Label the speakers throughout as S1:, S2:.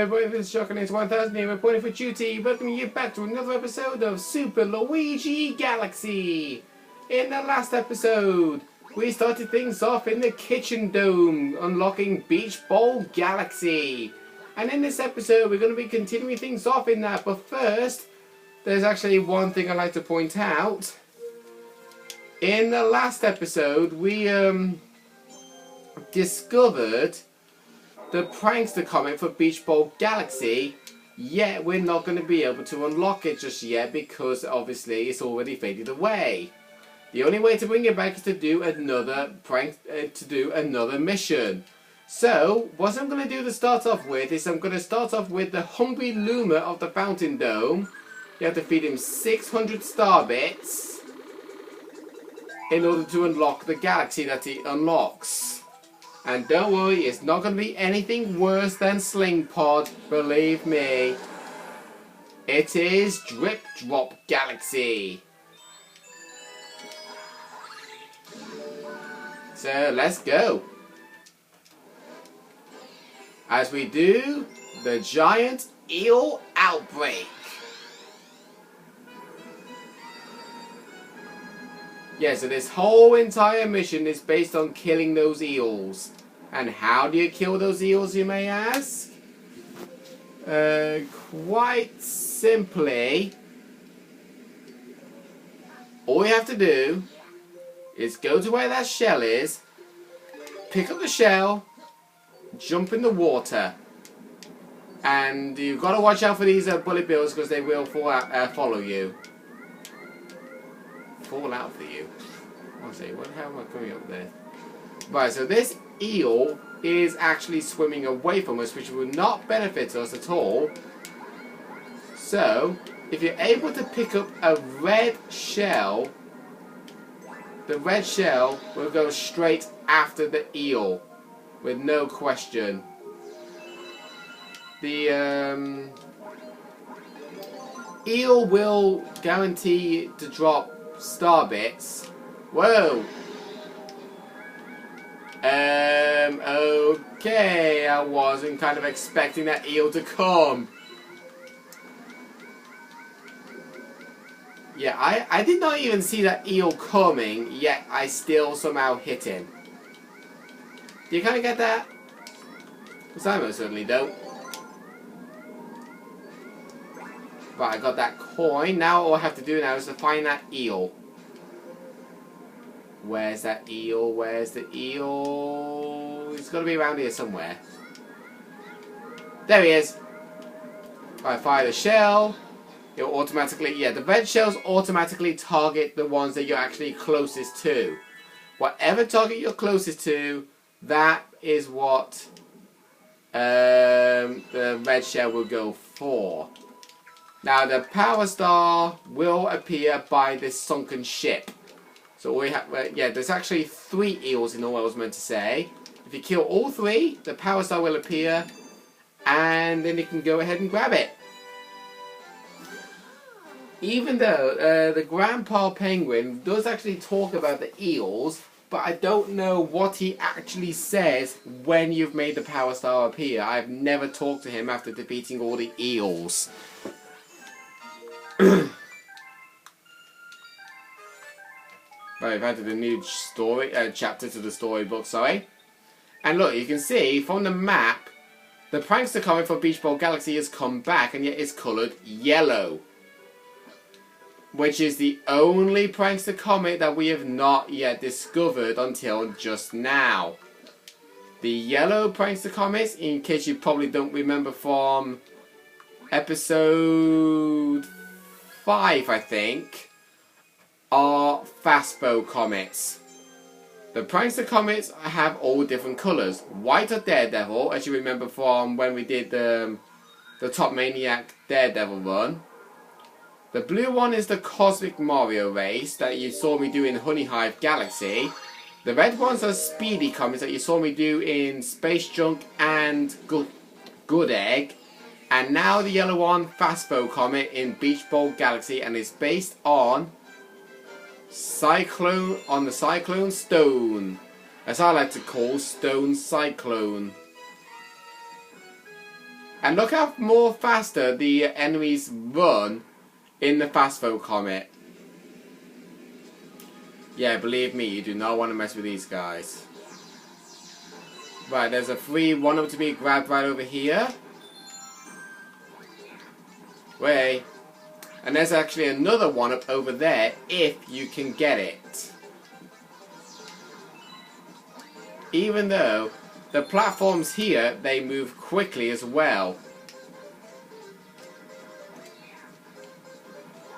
S1: everybody, this is Shocking. It's 1000 here, reporting for duty, welcoming you back to another episode of Super Luigi Galaxy. In the last episode, we started things off in the kitchen dome, unlocking Beach Bowl Galaxy. And in this episode, we're going to be continuing things off in that, but first, there's actually one thing I'd like to point out. In the last episode, we discovered the prankster comet for Beach Bowl Galaxy, yet we're not going to be able to unlock it just yet because obviously it's already faded away. The only way to bring it back is to do another another mission. So what I'm going to do to start off with is I'm going to start off with the hungry loomer of the fountain dome. You have to feed him 600 star bits in order to unlock the galaxy that he unlocks. And don't worry, it's not going to be anything worse than Sling Pod, believe me. It is Drip Drop Galaxy. So let's go. As we do the giant eel outbreak. Yeah, so this whole entire mission is based on killing those eels. And how do you kill those eels, you may ask? Quite simply, all you have to do is go to where that shell is, pick up the shell, jump in the water. And you've got to watch out for these bullet bills because they will follow you. Fall out for you. I'll say, what the hell am I coming up there? Right, so this eel is actually swimming away from us, which will not benefit us at all. So, if you're able to pick up a red shell, the red shell will go straight after the eel, with no question. The eel will guarantee to drop star bits. Whoa. Okay, I wasn't kind of expecting that eel to come. Yeah, I did not even see that eel coming, yet I still somehow hit him. Do you kind of get that? Because I most certainly don't. Right, I got that coin. Now all I have to do now is to find that eel. Where's that eel? Where's the eel? He's got to be around here somewhere. There he is. I fire the shell. It'll automatically, yeah, the red shells automatically target the ones that you're actually closest to. Whatever target you're closest to, that is what the red shell will go for. Now the power star will appear by this sunken ship. So we have, yeah, there's actually 3 eels in all I was meant to say. If you kill all 3, the power star will appear, and then you can go ahead and grab it. Even though the Grandpa Penguin does actually talk about the eels, but I don't know what he actually says when you've made the power star appear. I've never talked to him after defeating all the eels. Right, we've added a new story chapter to the storybook, sorry. And look, you can see from the map, the prankster comet for Beach Bowl Galaxy has come back, and yet it's coloured yellow. Which is the only prankster comet that we have not yet discovered until just now. The yellow prankster comets, in case you probably don't remember from episode 5, I think, are fastbow comets. The prankster comets have all different colours. White are Daredevil, as you remember from when we did the Top Maniac Daredevil run. The blue one is the Cosmic Mario race that you saw me do in Honey Hive Galaxy. The red ones are Speedy comets that you saw me do in Space Junk and Good Egg. And now the yellow one, Fastbow Comet in Beach Bowl Galaxy, and is based on the Cyclone Stone, as I like to call Stone Cyclone. And look how more faster the enemies run in the fast Bo Comet. Yeah, believe me, you do not want to mess with these guys. Right, there's a free one-up to be grabbed right over here. Wait. And there's actually another one-up over there if you can get it. Even though the platforms here, they move quickly as well.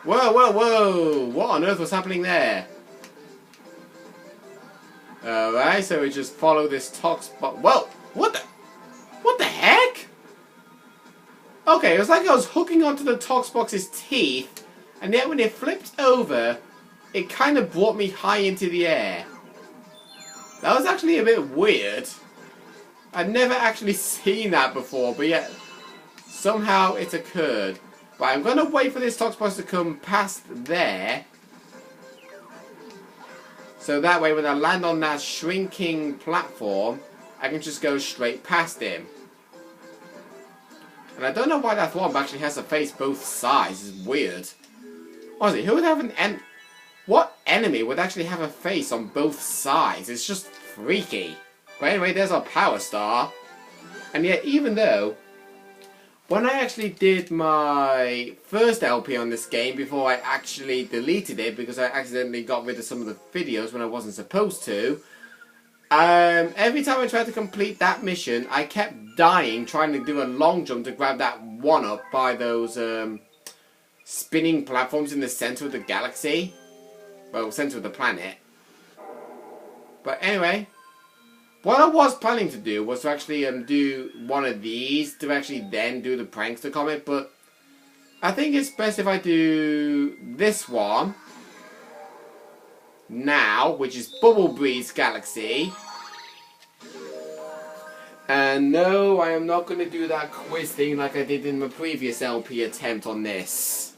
S1: Whoa, whoa, whoa! What on earth was happening there? Alright, so we just follow this Tox box. Whoa! What the heck? Okay, it was like I was hooking onto the Tox box's teeth, and yet when it flipped over, it kind of brought me high into the air. That was actually a bit weird. I'd never actually seen that before, but yet somehow it occurred. Right, I'm going to wait for this Tox box to come past there. So that way when I land on that shrinking platform, I can just go straight past him. And I don't know why that Thwomp actually has to face both sides. It's weird. Honestly, who would have what enemy would actually have a face on both sides? It's just freaky. But anyway, there's our power star. And yet, even though, when I actually did my first LP on this game, before I actually deleted it, because I accidentally got rid of some of the videos when I wasn't supposed to, every time I tried to complete that mission, I kept dying trying to do a long jump to grab that one-up by those spinning platforms in the center of the galaxy. Well, center of the planet. But anyway, what I was planning to do was to actually do one of these to actually then do the Prankster Comet, but I think it's best if I do this one now, which is Bubble Breeze Galaxy. And no, I am not going to do that quiz thing like I did in my previous LP attempt on this.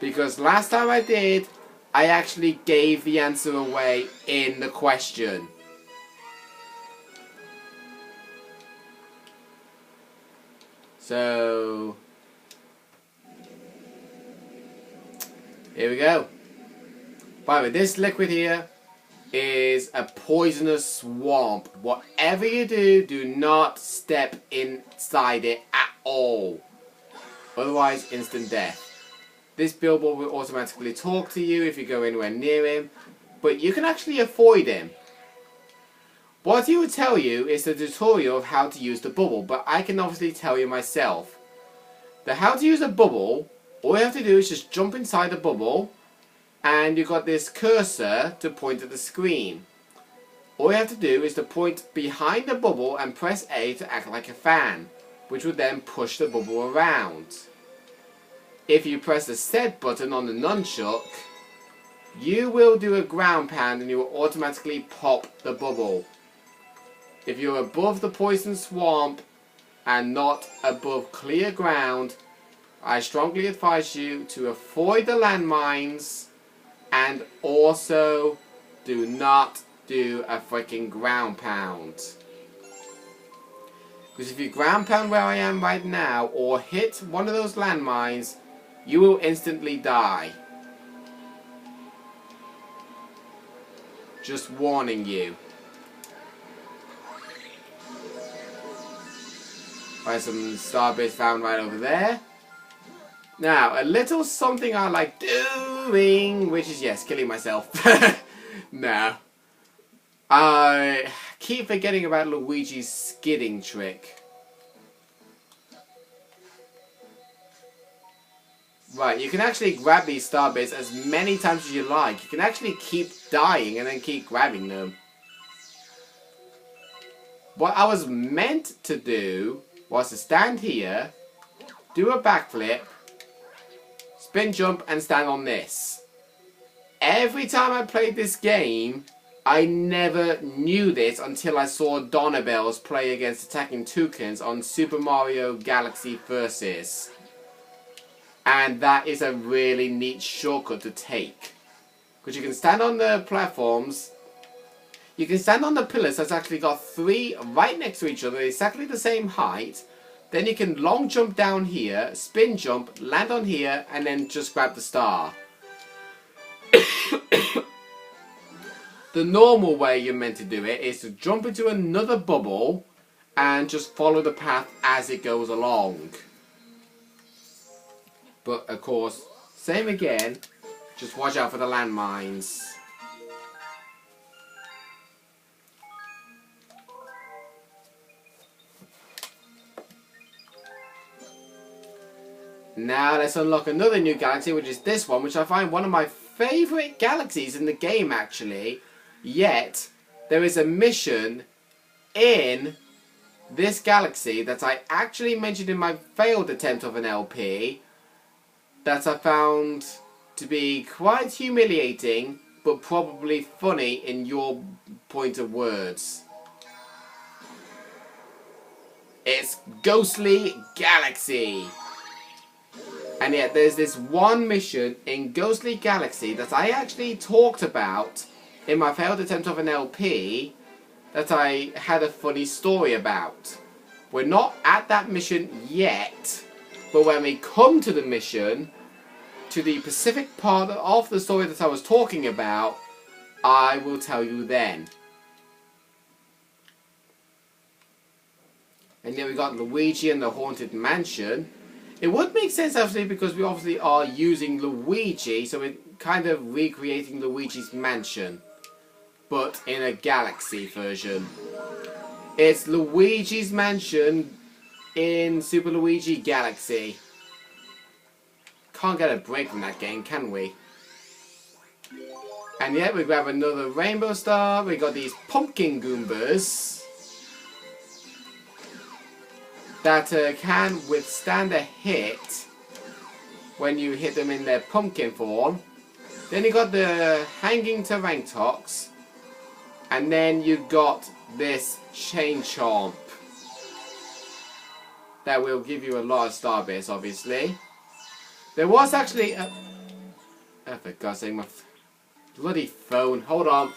S1: Because last time I did, I actually gave the answer away in the question. So, here we go. By the way, this liquid here is a poisonous swamp. Whatever you do, do not step inside it at all. Otherwise, instant death. This billboard will automatically talk to you if you go anywhere near him, but you can actually avoid him. What he would tell you is the tutorial of how to use the bubble, but I can obviously tell you myself. The how to use a bubble, all you have to do is just jump inside the bubble, and you've got this cursor to point at the screen. All you have to do is to point behind the bubble and press A to act like a fan, which would then push the bubble around. If you press the set button on the nunchuck, you will do a ground pound and you will automatically pop the bubble. If you're above the poison swamp and not above clear ground, I strongly advise you to avoid the landmines and also do not do a freaking ground pound. Because if you ground pound where I am right now or hit one of those landmines, you will instantly die. Just warning you. Right, some starbits found right over there. Now, a little something I like doing, which is, yes, killing myself. No. I keep forgetting about Luigi's skidding trick. Right, you can actually grab these starbits as many times as you like. You can actually keep dying and then keep grabbing them. What I was meant to do was to stand here, do a backflip, spin jump and stand on this. Every time I played this game, I never knew this until I saw Donabells play against attacking toucans on Super Mario Galaxy Versus. And that is a really neat shortcut to take. Because you can stand on the platforms, you can stand on the pillars that's actually got three right next to each other, exactly the same height, Then you can long jump down here, spin jump, land on here, and then just grab the star. The normal way you're meant to do it is to jump into another bubble and just follow the path as it goes along. But of course, same again, just watch out for the landmines. Now let's unlock another new galaxy, which is this one, which I find one of my favourite galaxies in the game actually. Yet, there is a mission in this galaxy that I actually mentioned in my failed attempt of an LP that I found to be quite humiliating, but probably funny in your point of words. It's Ghostly Galaxy. And yet there's this one mission in Ghostly Galaxy that I actually talked about in my failed attempt of an LP that I had a funny story about. We're not at that mission yet, but when we come to the mission, to the specific part of the story that I was talking about, I will tell you then. And then we got Luigi and the Haunted Mansion. It would make sense actually because we obviously are using Luigi, so we're kind of recreating Luigi's Mansion, but in a galaxy version. It's Luigi's Mansion in Super Luigi Galaxy. Can't get a break from that game, can we? And yet we grab another rainbow star. We got these pumpkin Goombas that can withstand a hit when you hit them in their pumpkin form. Then you got the hanging Tarantox, and then you got this chain chomp that will give you a lot of star bits, obviously. There was actually a... oh, for God's sake, my bloody phone. Hold on.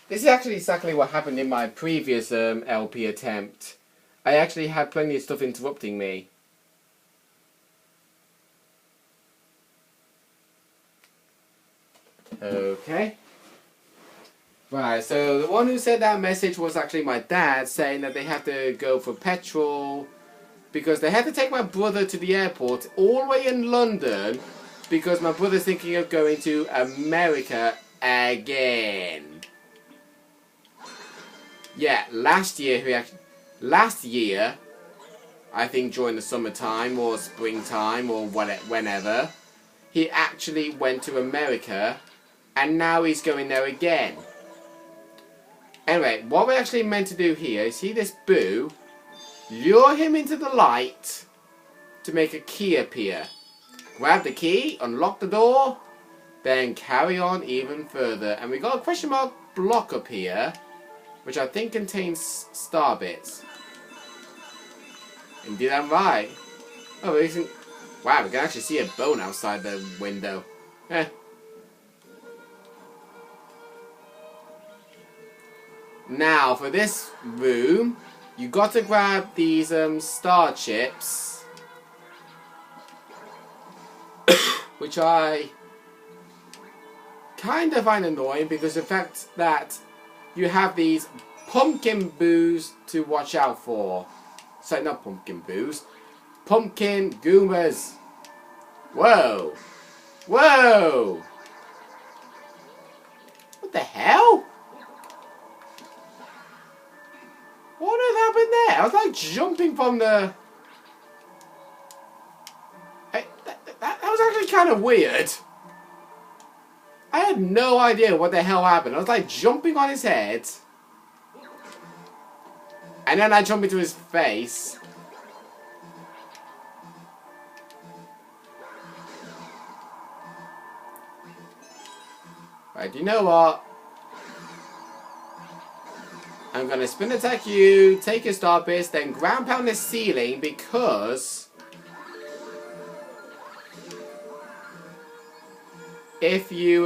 S1: This is actually exactly what happened in my previous LP attempt. I actually had plenty of stuff interrupting me. Okay. Right, so the one who said that message was actually my dad, saying that they have to go for petrol because they had to take my brother to the airport all the way in London because my brother's thinking of going to America again. Yeah, last year, I think during the summertime or springtime or whenever, he actually went to America, and now he's going there again. Anyway, what we're actually meant to do here is see this Boo, lure him into the light to make a key appear. Grab the key, unlock the door, then carry on even further. And we got a question mark block up here, which I think contains star bits. Indeed, I'm right. Oh, wow, we can actually see a bone outside the window. Eh. Now, for this room, you got to grab these star chips, which I kind of find annoying because of the fact that you have these pumpkin boos to watch out for. Sorry, not pumpkin boos. Pumpkin Goombas. Whoa. Whoa. What the hell? What had happened there? I was like jumping from the... That was actually kind of weird. I had no idea what the hell happened. I was like jumping on his head. And then I jumped into his face. Right, you know what? I'm going to spin attack you, take your star bits, then ground pound the ceiling because... if you,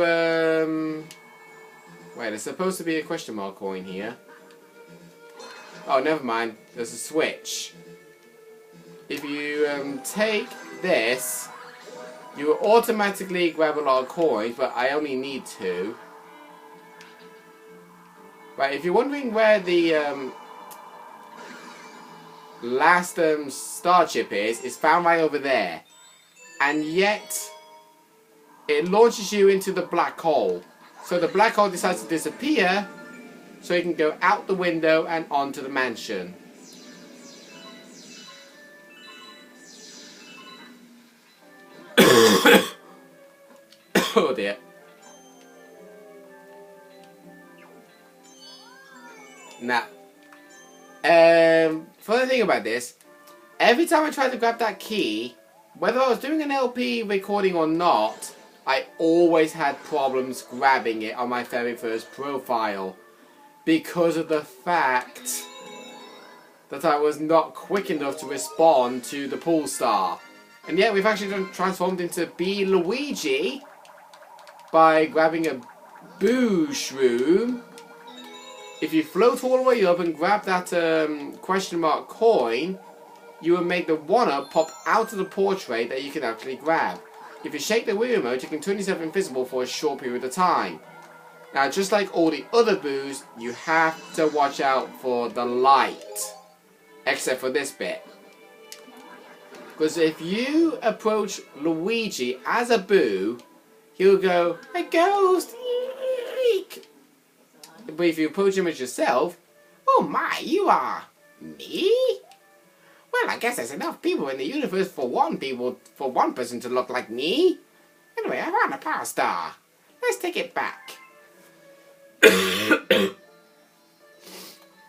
S1: wait, there's supposed to be a question mark coin here. Oh, never mind. There's a switch. If you take this, you will automatically grab a lot of coins, but I only need 2. Right, if you're wondering where the last star chip is, it's found right over there. And yet, it launches you into the black hole. So the black hole decides to disappear, so you can go out the window and onto the mansion. Oh dear. Now, funny thing about this, every time I tried to grab that key, whether I was doing an LP recording or not, I always had problems grabbing it on my very first profile because of the fact that I was not quick enough to respond to the pool star. And yet we've actually transformed into B Luigi by grabbing a Boo Shroom. If you float all the way up and grab that question mark coin, you will make the 1-up pop out of the portrait that you can actually grab. If you shake the Wii remote, you can turn yourself invisible for a short period of time. Now, just like all the other Boos, you have to watch out for the light. Except for this bit. Because if you approach Luigi as a Boo, he'll go, "A ghost! Eek!" But if you approach him as yourself, "Oh my, you are me? Well, I guess there's enough people in the universe for one person to look like me. Anyway, I found a power star. Let's take it back."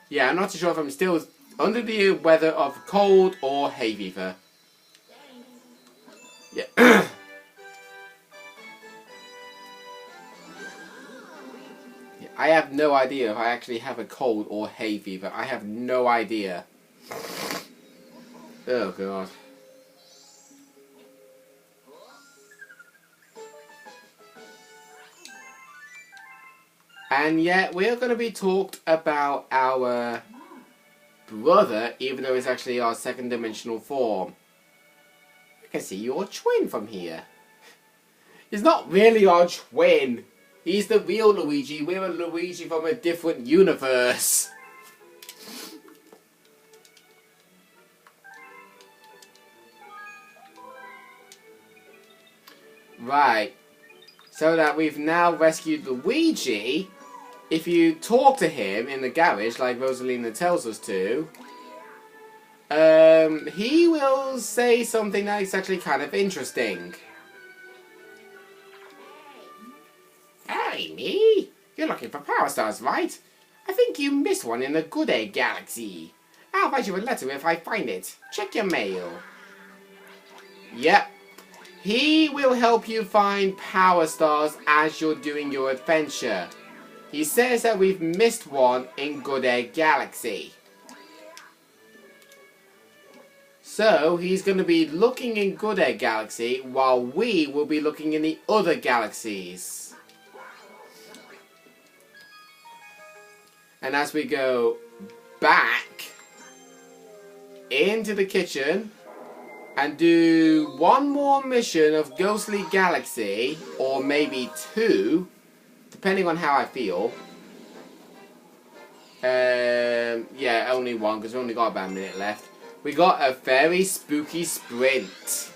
S1: Yeah, I'm not too sure if I'm still under the weather of cold or hay fever. Yeah. Yeah, I have no idea if I actually have a cold or hay fever. I have no idea. Oh god. And yet we're going to be talked about our brother, even though it's actually our second dimensional form. I can see your twin from here. He's not really our twin. He's the real Luigi. We're a Luigi from a different universe. Right. So that we've now rescued Luigi, if you talk to him in the garage, like Rosalina tells us to, he will say something that is actually kind of interesting. "Hey, me? You're looking for power stars, right? I think you missed one in the Good Egg Galaxy. I'll write you a letter if I find it. Check your mail." Yep. He will help you find power stars as you're doing your adventure. He says that we've missed one in Good Egg Galaxy. So, he's going to be looking in Good Egg Galaxy while we will be looking in the other galaxies. And as we go back into the kitchen and do one more mission of Ghostly Galaxy, or maybe 2, depending on how I feel. Yeah, only 1, because we only got about a minute left. We got a very spooky sprint.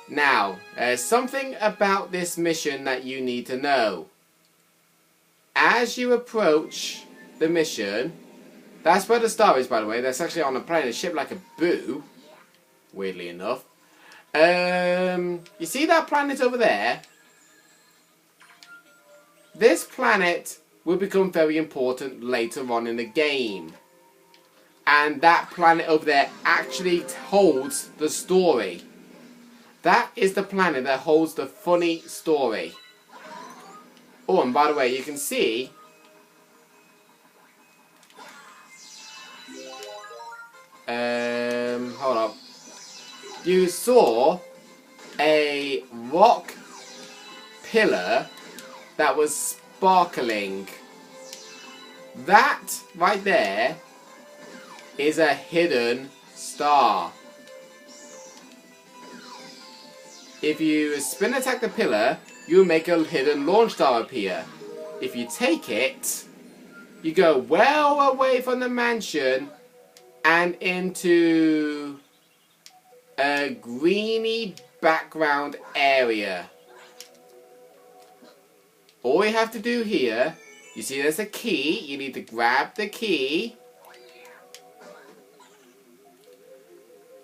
S1: Now, there's something about this mission that you need to know. As you approach the mission, that's where the star is, by the way. That's actually on a planet shaped like a boo, weirdly enough. You see that planet over there? This planet will become very important later on in the game. And that planet over there actually holds the story. That is the planet that holds the funny story. Oh, and by the way, you can see hold up. You saw a rock pillar that was sparkling. That right there is a hidden star. If you spin attack the pillar, you make a hidden launch star appear. If you take it, you go well away from the mansion and into a greeny background area. All you have to do here, you see there's a key, you need to grab the key.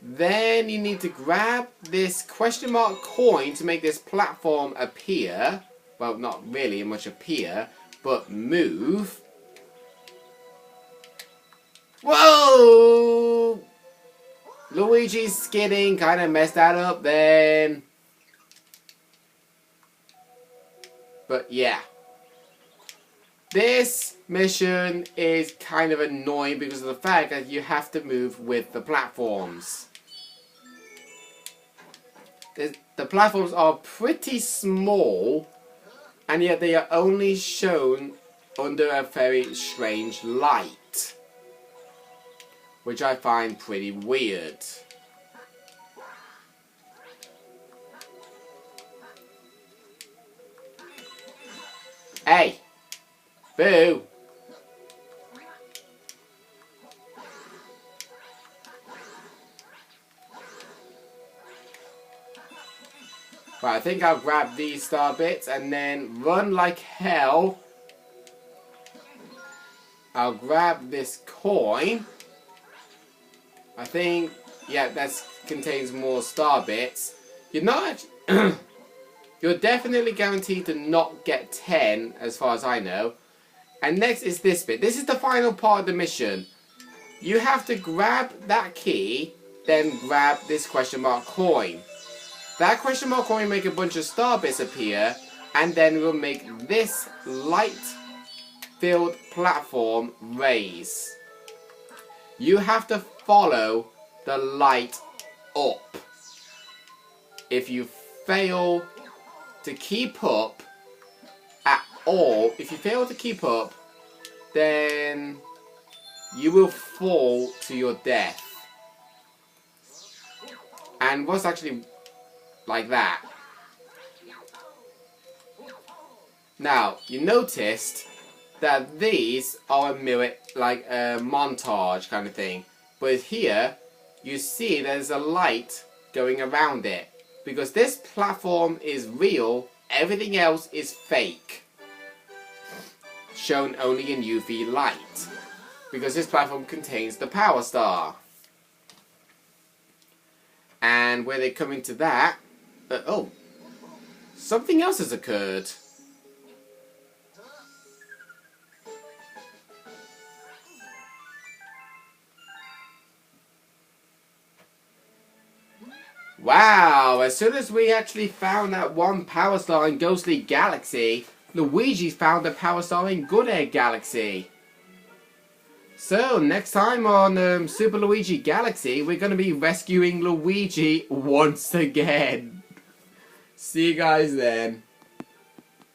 S1: Then you need to grab this question mark coin to make this platform appear. Well, not really much appear, but move. Whoa! Luigi's skidding kind of messed that up then. But yeah. This mission is kind of annoying because of the fact that you have to move with the platforms. The platforms are pretty small, and yet they are only shown under a very strange light, which I find pretty weird. Hey! Boo! Right, I think I'll grab these star bits and then run like hell. I'll grab this coin. I think, yeah, that contains more star bits. You're not you're definitely guaranteed to not get 10, as far as I know. And next is this bit. This is the final part of the mission. You have to grab that key, then grab this question mark coin. That question mark coin will make a bunch of star bits appear, and then will make this light-filled platform raise. You have to follow the light up. If you fail to keep up at all, then you will fall to your death. And what's actually like that? Now, you noticed that these are a mirror, like a montage kind of thing. But here, you see there's a light going around it. Because this platform is real, everything else is fake. Shown only in UV light. Because this platform contains the power star. And when they come into that, oh, something else has occurred. Wow, as soon as we actually found that one power star in Ghostly Galaxy, Luigi's found a power star in Good Egg Galaxy. So, next time on Super Luigi Galaxy, we're going to be rescuing Luigi once again. See you guys then.